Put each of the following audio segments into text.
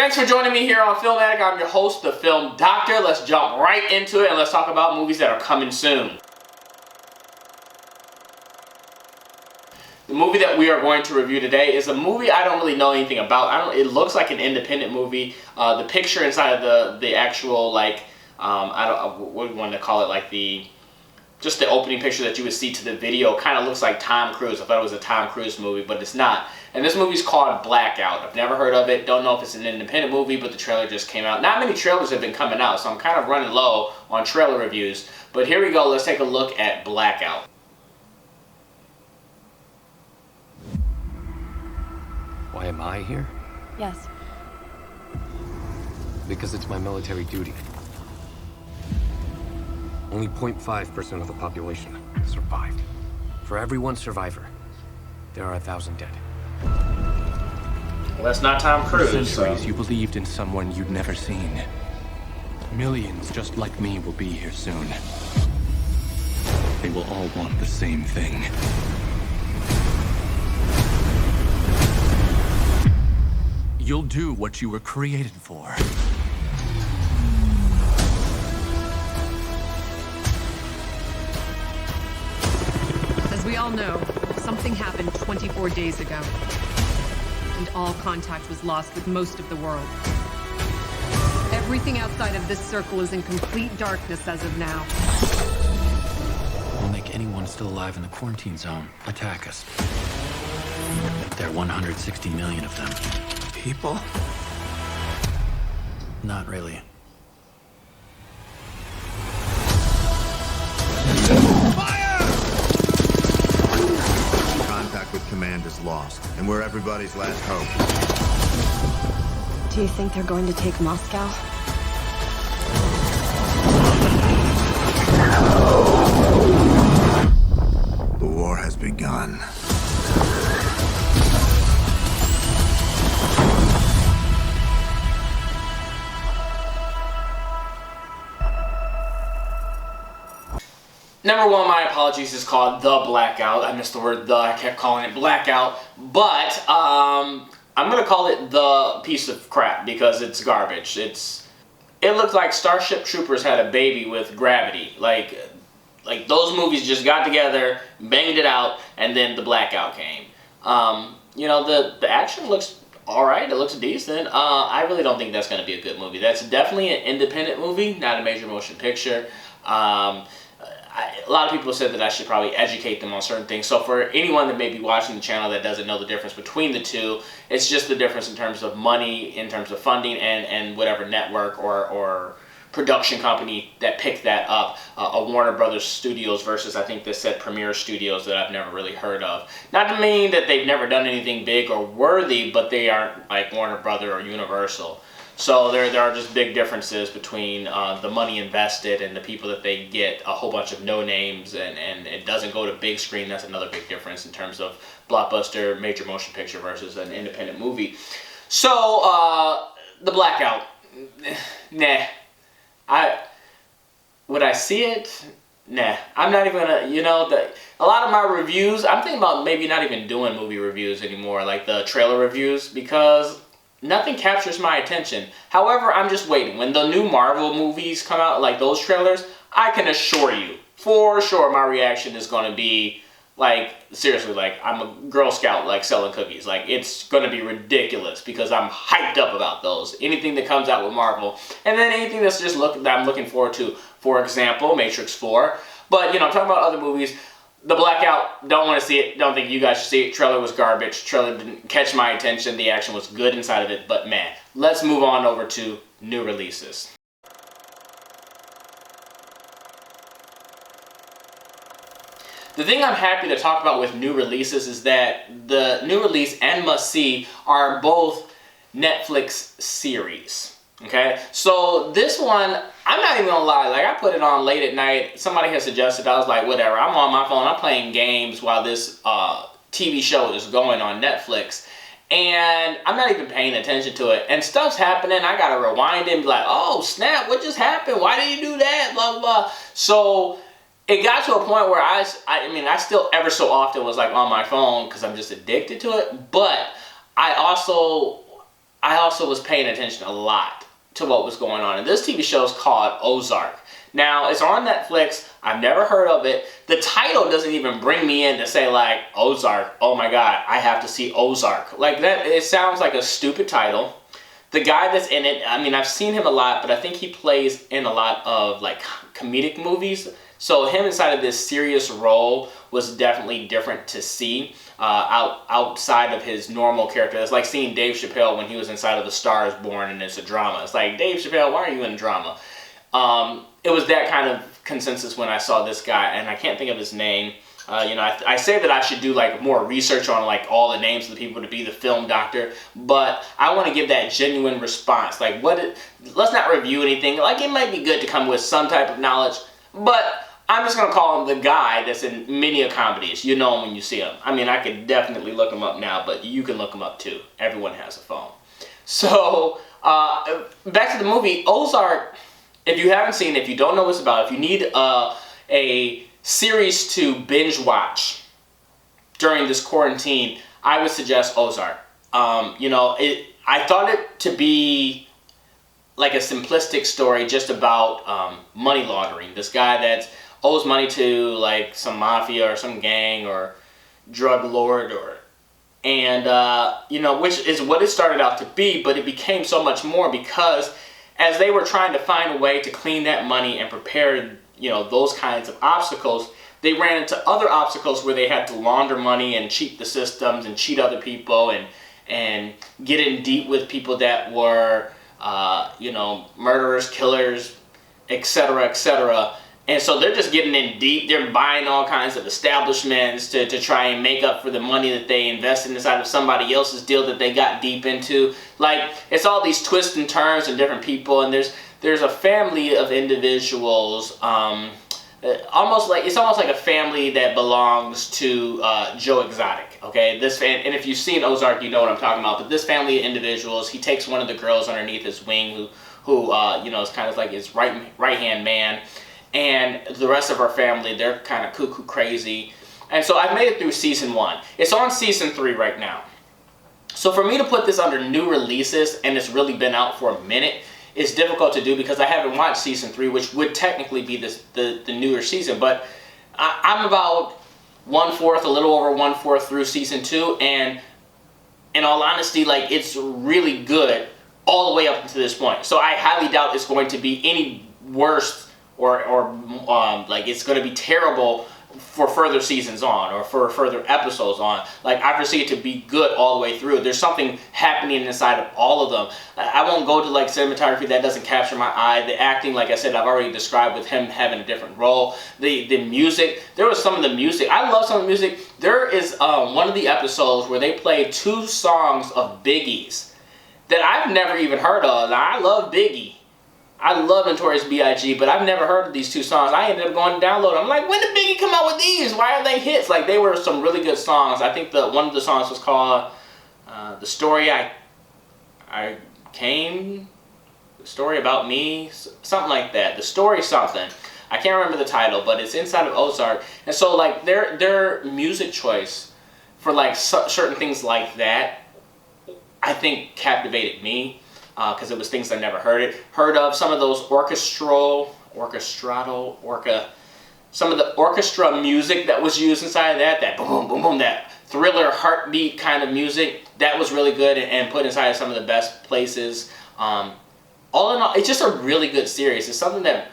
Thanks for joining me here on Film Addict. I'm your host, the Film Doctor. Let's jump right into it and let's talk about movies that are coming soon. The movie that we are going to review today is a movie I don't really know anything about. It looks like an independent movie. The picture inside of the actual, like, what do you want to call it, like just the opening picture that you would see to the video kind of looks like Tom Cruise. I thought it was a Tom Cruise movie, but it's not. And this movie's called Blackout. I've never heard of it. Don't know if it's an independent movie, but the trailer just came out. Not many trailers have been coming out, so I'm kind of running low on trailer reviews. But here we go. Let's take a look at Blackout. Why am I here? Yes. Because it's my military duty. Only 0.5% of the population survived. For every one survivor, there are 1,000 dead. Well, that's not Tom Cruise. For centuries, you believed in someone you'd never seen. Millions just like me will be here soon. They will all want the same thing. You'll do what you were created for. As we all know, something happened 24 days ago, and all contact was lost with most of the world. Everything outside of this circle is in complete darkness as of now. We'll make anyone still alive in the quarantine zone attack us. There are 160 million of them. People? Not really. Contact with command is lost, and we're everybody's last hope. Do you think they're going to take Moscow? The war has begun. Number one, my apologies, is called The Blackout. I missed the word the. I kept calling it Blackout. But I'm going to call it The Piece of Crap because it's garbage. It looked like Starship Troopers had a baby with Gravity. Like those movies just got together, banged it out, and then The Blackout came. The action looks alright. It looks decent. I really don't think that's going to be a good movie. That's definitely an independent movie, not a major motion picture. A lot of people said that I should probably educate them on certain things. So for anyone that may be watching the channel that doesn't know the difference between the two, it's just the difference in terms of money, in terms of funding, and whatever network or production company that picked that up. A Warner Brothers Studios versus, I think this said Premiere Studios, that I've never really heard of. Not to mean that they've never done anything big or worthy, but they aren't like Warner Brothers or Universal. So there are just big differences between the money invested and the people that they get. A whole bunch of no names, and it doesn't go to big screen. That's another big difference in terms of blockbuster, major motion picture versus an independent movie. So The Blackout, nah. Would I see it? Nah. I'm not even gonna. A lot of my reviews, I'm thinking about maybe not even doing movie reviews anymore, like the trailer reviews, because nothing captures my attention. However, I'm just waiting. When the new Marvel movies come out, like those trailers, I can assure you, for sure, my reaction is going to be, like, seriously, like, I'm a Girl Scout, like, selling cookies. Like, it's going to be ridiculous because I'm hyped up about those. Anything that comes out with Marvel. And then anything that's just that I'm looking forward to. For example, Matrix 4. But, I'm talking about other movies. The Blackout, don't want to see it. Don't think you guys should see it. Trailer was garbage. Trailer didn't catch my attention. The action was good inside of it, but man. Let's move on over to new releases. The thing I'm happy to talk about with new releases is that the new release and must-see are both Netflix series. Okay, so this one, I'm not even gonna lie, like I put it on late at night. Somebody had suggested, I was like, whatever, I'm on my phone, I'm playing games while this TV show is going on Netflix. And I'm not even paying attention to it. And stuff's happening, I gotta rewind it and be like, oh snap, what just happened? Why did you do that? Blah, blah, blah. So it got to a point where I still ever so often was like on my phone because I'm just addicted to it. But I also I also was paying attention a lot to what was going on. And this TV show is called Ozark. Now, it's on Netflix. I've never heard of it. The title doesn't even bring me in to say, like, Ozark. Oh my God, I have to see Ozark. Like that, it sounds like a stupid title. The guy that's in it, I mean, I've seen him a lot, but I think he plays in a lot of like comedic movies. So him inside of this serious role was definitely different to see outside of his normal character. It's like seeing Dave Chappelle when he was inside of The Star Is Born and it's a drama. It's like, Dave Chappelle, why are you in a drama? It was that kind of consensus when I saw this guy, and I can't think of his name. I say that I should do like more research on like all the names of the people to be the film doctor, but I want to give that genuine response. Like, let's not review anything. Like, it might be good to come with some type of knowledge, but I'm just going to call him the guy that's in many comedies. You know him when you see him. I mean, I could definitely look him up now, but you can look him up too. Everyone has a phone. So, back to the movie, Ozark. If you haven't seen it, if you don't know what it's about, if you need a series to binge watch during this quarantine, I would suggest Ozark. I thought it to be like a simplistic story just about money laundering. This guy that owes money to like some mafia or some gang or drug lord which is what it started out to be, but it became so much more because as they were trying to find a way to clean that money and prepare, those kinds of obstacles, they ran into other obstacles where they had to launder money and cheat the systems and cheat other people and get in deep with people that were, murderers, killers, etc., etc. And so they're just getting in deep. They're buying all kinds of establishments to try and make up for the money that they invested inside of somebody else's deal that they got deep into. Like, it's all these twists and turns and different people, and there's a family of individuals, almost like a family that belongs to Joe Exotic. Okay, and if you've seen Ozark, you know what I'm talking about. But this family of individuals, he takes one of the girls underneath his wing, who is kind of like his right hand man. And the rest of our family, they're kind of cuckoo crazy. And so I've made it through season 1. It's on season 3 right now. So for me to put this under new releases, and it's really been out for a minute, is difficult to do because I haven't watched season 3, which would technically be the newer season. But I'm about 1/4, a little over 1/4 through season 2. And in all honesty, like, it's really good all the way up to this point. So I highly doubt it's going to be any worse or like it's going to be terrible for further seasons on or for further episodes on. Like, I foresee it to be good all the way through. There's something happening inside of all of them. I won't go to like cinematography, that doesn't capture my eye. The acting, like I said, I've already described with him having a different role. The music, there was some of the music. I love some of the music. There is one of the episodes where they played 2 songs of Biggie's that I've never even heard of. Now, I love Biggie. I love Notorious B.I.G., but I've never heard of these 2 songs. I ended up going to download them. I'm like, when did Biggie come out with these? Why are they hits? Like, they were some really good songs. I think one of the songs was called The Story I Came, The Story About Me, something like that. The Story something. I can't remember the title, but it's inside of Ozark. And so, like, their music choice for, like, certain things like that, I think captivated me. Because it was things I never heard of. Some of those some of the orchestra music that was used inside of that boom, boom, boom, that thriller heartbeat kind of music, that was really good and put inside of some of the best places. All in all, it's just a really good series. It's something that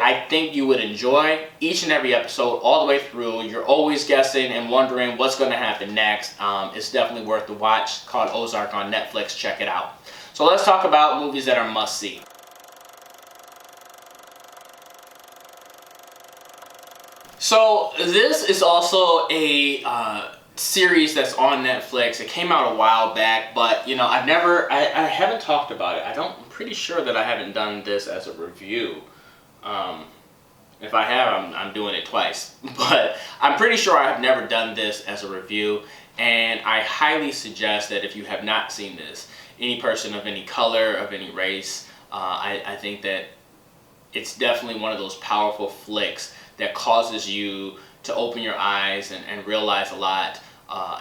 I think you would enjoy each and every episode all the way through. You're always guessing and wondering what's going to happen next. It's definitely worth the watch. It's called Ozark on Netflix. Check it out. So let's talk about movies that are must-see. So this is also a series that's on Netflix. It came out a while back, but I haven't talked about it. I'm pretty sure that I haven't done this as a review. If I have, I'm doing it twice. But I'm pretty sure I have never done this as a review, and I highly suggest that if you have not seen this, any person of any color, of any race, I think that it's definitely one of those powerful flicks that causes you to open your eyes and realize a lot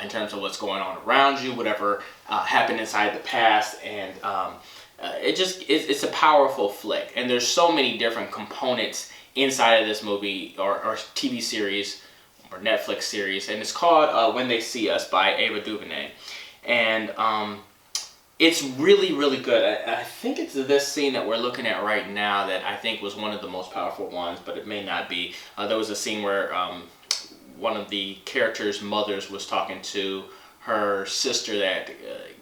in terms of what's going on around you, whatever happened inside the past, and it's a powerful flick. And there's so many different components inside of this movie or TV series or Netflix series, and it's called When They See Us by Ava DuVernay, and it's really, really good. I think it's this scene that we're looking at right now that I think was one of the most powerful ones, but it may not be. There was a scene where one of the characters' mothers was talking to her sister that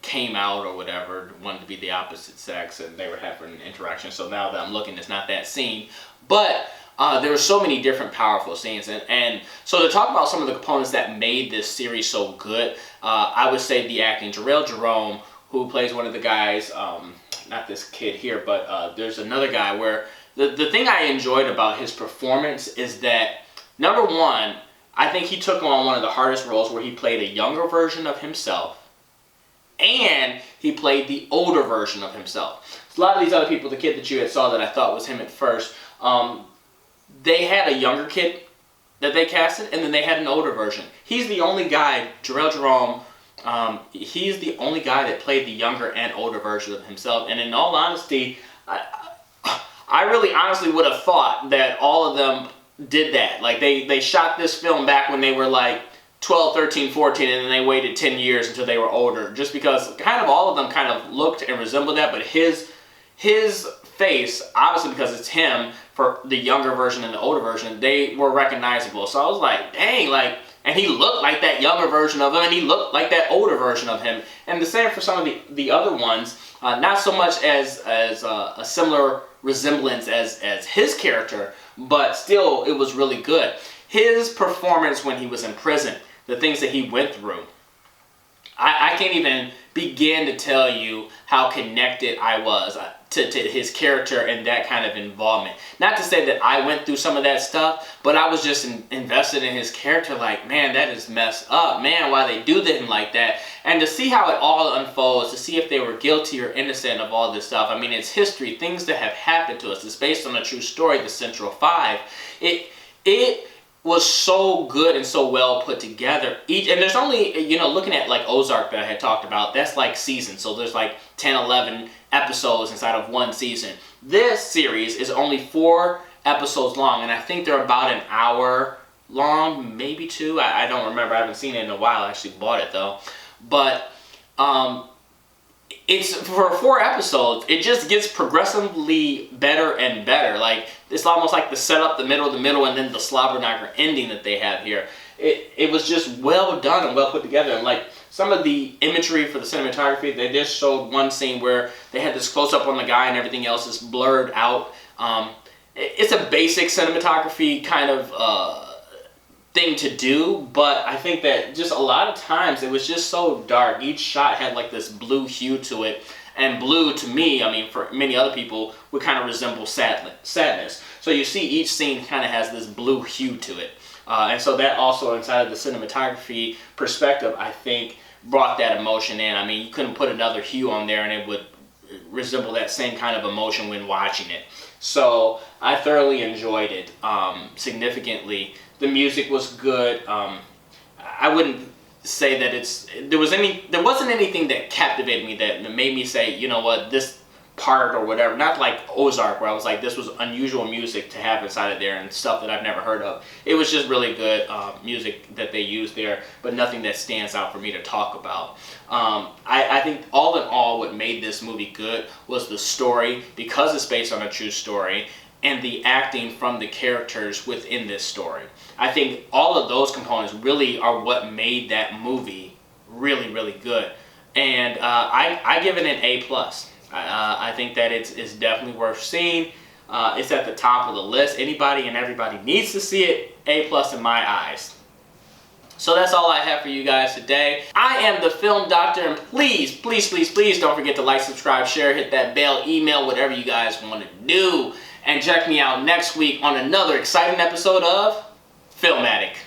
came out or whatever, wanted to be the opposite sex, and they were having an interaction. So now that I'm looking, it's not that scene. But there were so many different powerful scenes. And so to talk about some of the components that made this series so good, I would say the acting. Jarrell Jerome, who plays one of the guys, not this kid here, but there's another guy where the thing I enjoyed about his performance is that, number one, I think he took on one of the hardest roles where he played a younger version of himself and he played the older version of himself. So a lot of these other people, the kid that you had saw that I thought was him at first, they had a younger kid that they casted and then they had an older version. He's the only guy, Jarrell Jerome, he's the only guy that played the younger and older version of himself. And in all honesty, I really honestly would have thought that all of them did that. Like they shot this film back when they were like 12, 13, 14, and then they waited 10 years until they were older, just because kind of all of them kind of looked and resembled that. But his face, obviously because it's him, for the younger version and the older version, they were recognizable. So I was like, dang, like, and he looked like that younger version of him, and he looked like that older version of him. And the same for some of the other ones, not so much as a similar resemblance as his character, but still it was really good. His performance when he was in prison, the things that he went through, I can't even begin to tell you how connected I was to his character and that kind of involvement. Not to say that I went through some of that stuff, but I was just invested in his character. Like, man, that is messed up. Man, why they do him like that? And to see how it all unfolds, to see if they were guilty or innocent of all this stuff. I mean, it's history, things that have happened to us. It's based on a true story, the Central Five. It was so good and so well put together. And there's only, looking at like Ozark that I had talked about, that's like seasons. So there's like 10, 11 episodes inside of one season. This series is only 4 episodes long, and I think they're about an hour long, maybe 2. I don't remember. I haven't seen it in a while. I actually bought it though. But it's for 4 episodes, it just gets progressively better and better. Like, it's almost like the setup, the middle, and then the slobber knocker ending that they have here. It was just well done and well put together. And like some of the imagery for the cinematography, they just showed one scene where they had this close up on the guy and everything else is blurred out. It's a basic cinematography kind of thing to do, but I think that just a lot of times it was just so dark. Each shot had like this blue hue to it, and blue to me, I mean for many other people, would kind of resemble sadness. So you see each scene kind of has this blue hue to it, and so that also inside of the cinematography perspective, I think brought that emotion in. I mean, you couldn't put another hue on there and it would resemble that same kind of emotion when watching it. So I thoroughly enjoyed it significantly. The music was good. I wouldn't say that there wasn't anything that captivated me that made me say, you know what, this part or whatever. Not like Ozark, where I was like, this was unusual music to have inside of there and stuff that I've never heard of. It was just really good music that they used there, but nothing that stands out for me to talk about. I think all in all, what made this movie good was the story, because it's based on a true story, and the acting from the characters within this story. I think all of those components really are what made that movie really, really good. And I give it an A+. I think that it's definitely worth seeing. It's at the top of the list. Anybody and everybody needs to see it. A+ in my eyes. So that's all I have for you guys today. I am the Film Doctor, and please, please, please, please don't forget to like, subscribe, share, hit that bell, email, whatever you guys want to do. And check me out next week on another exciting episode of Filmatic.